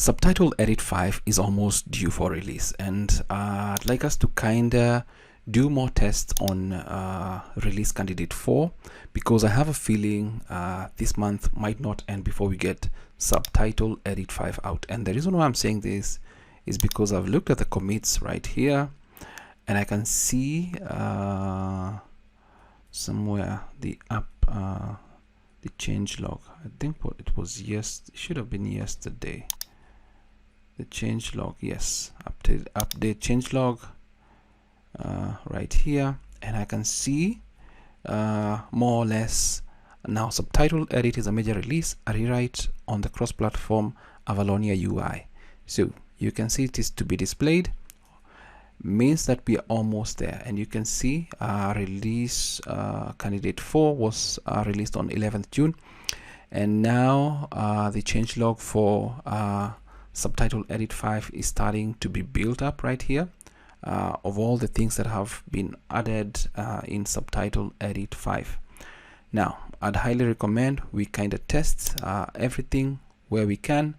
Subtitle Edit 5 is almost due for release, and I'd like us to kinda do more tests on release candidate 4, because I have a feeling this month might not end before we get Subtitle Edit 5 out. And the reason why I'm saying this is because I've looked at the commits right here, and I can see somewhere the the change log. I think what it was it should have been yesterday. The change log, yes, update change log right here, and I can see more or less now Subtitle Edit is a major release, a rewrite on the cross-platform Avalonia UI. So you can see it is to be displayed, means that we are almost there. And you can see release candidate 4 was released on 11th June, and now the change log for Subtitle Edit 5 is starting to be built up right here of all the things that have been added in Subtitle Edit 5. Now, I'd highly recommend we kind of test everything where we can,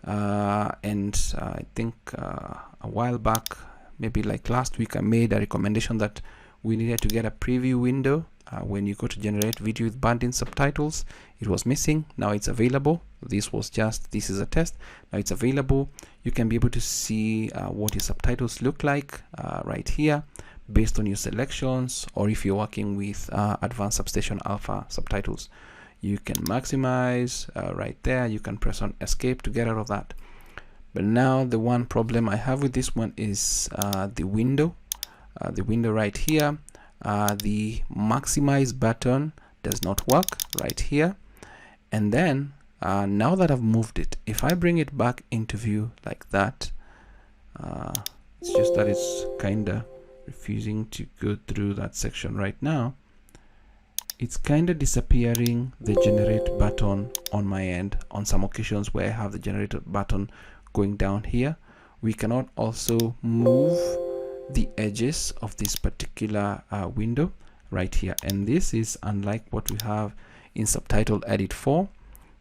and I think a while back, maybe like last week, I made a recommendation that we needed to get a preview window when you go to generate video with banned-in subtitles. It was missing. Now it's available. This is a test. Now it's available. You can be able to see what your subtitles look like right here based on your selections, or if you're working with advanced substation alpha subtitles, you can maximize right there. You can press on escape to get out of that. But now the one problem I have with this one is the window right here. The maximize button does not work right here. And then now that I've moved it, if I bring it back into view like that, it's just that it's kinda refusing to go through that section right now. It's kinda disappearing the generate button on my end on some occasions where I have the generator button going down here. We cannot also move the edges of this particular window right here, and this is unlike what we have in Subtitle Edit 4,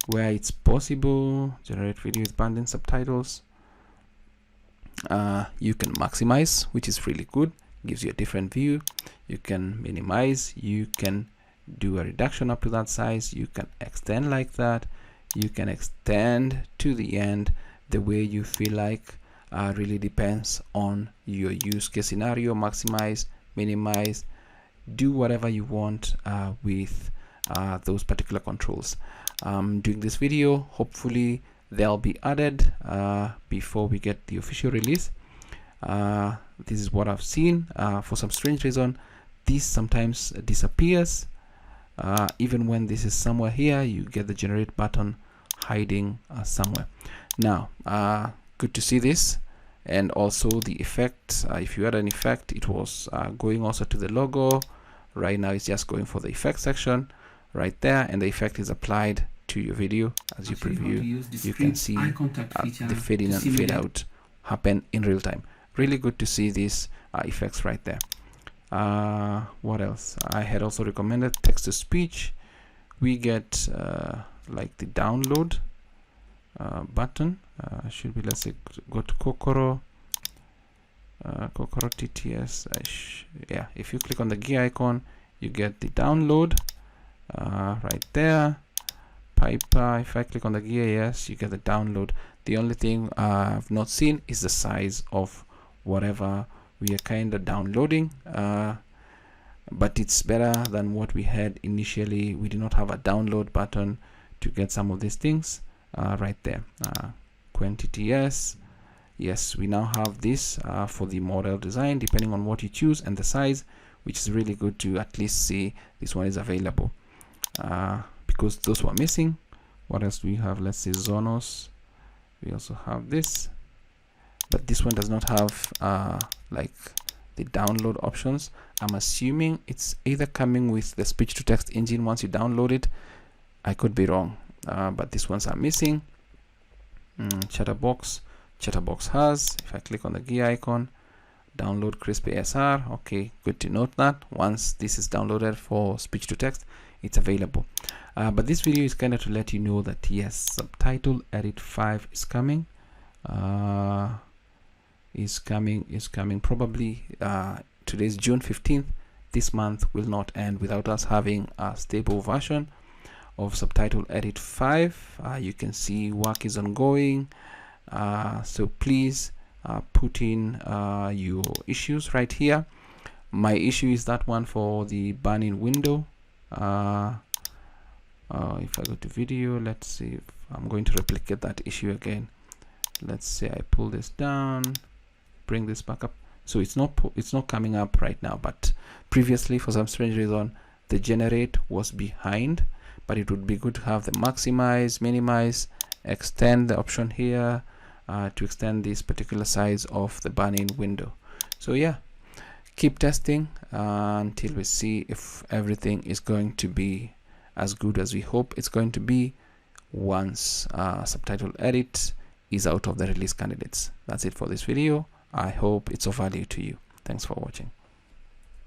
where it's possible generate video with banned-in subtitles. You can maximize, which is really good, gives you a different view. You can minimize, you can do a reduction up to that size, you can extend like that, you can extend to the end the way you feel like. Really depends on your use case scenario. Maximize, minimize, do whatever you want with those particular controls. Doing this video, hopefully they'll be added before we get the official release. This is what I've seen. For some strange reason, this sometimes disappears. Even when this is somewhere here, you get the generate button hiding somewhere. Now, good to see this. And also the effect, if you had an effect, it was going also to the logo. Right now it's just going for the effect section right there, and the effect is applied to your video. As you preview, you can see the fade in and fade out happen in real time. Really good to see these effects right there. What else? I had also recommended text to speech. We get like the download button. Should be, let's say, go to Kokoro TTS. Yeah, if you click on the gear icon, you get the download right there. Piper, if I click on the gear, yes, you get the download. The only thing I've not seen is the size of whatever we are kind of downloading, but it's better than what we had initially. We did not have a download button to get some of these things right there. Quantity, yes, we now have this for the model design, depending on what you choose, and the size, which is really good to at least see this one is available, because those were missing. What else do we have? Let's say Zonos. We also have this, but this one does not have like the download options. I'm assuming it's either coming with the speech to text engine once you download it. I could be wrong, but these ones are missing. Chatterbox has, if I click on the gear icon, download crisp ASR. Okay, good to note that once this is downloaded for speech to text, it's available. But this video is kind of to let you know that yes, Subtitle Edit 5 is coming. is coming probably. Today's June 15th. This month will not end without us having a stable version of Subtitle Edit 5. You can see work is ongoing, so please put in your issues right here. My issue is that one for the burn-in window. If I go to video, let's see if I'm going to replicate that issue again. Let's say I pull this down, bring this back up. So it's not coming up right now, but previously for some strange reason the generate was behind. But it would be good to have the maximize, minimize, extend the option here to extend this particular size of the burn-in window. So yeah, keep testing until we see if everything is going to be as good as we hope it's going to be once Subtitle Edit is out of the release candidates. That's it for this video. I hope it's of value to you. Thanks for watching.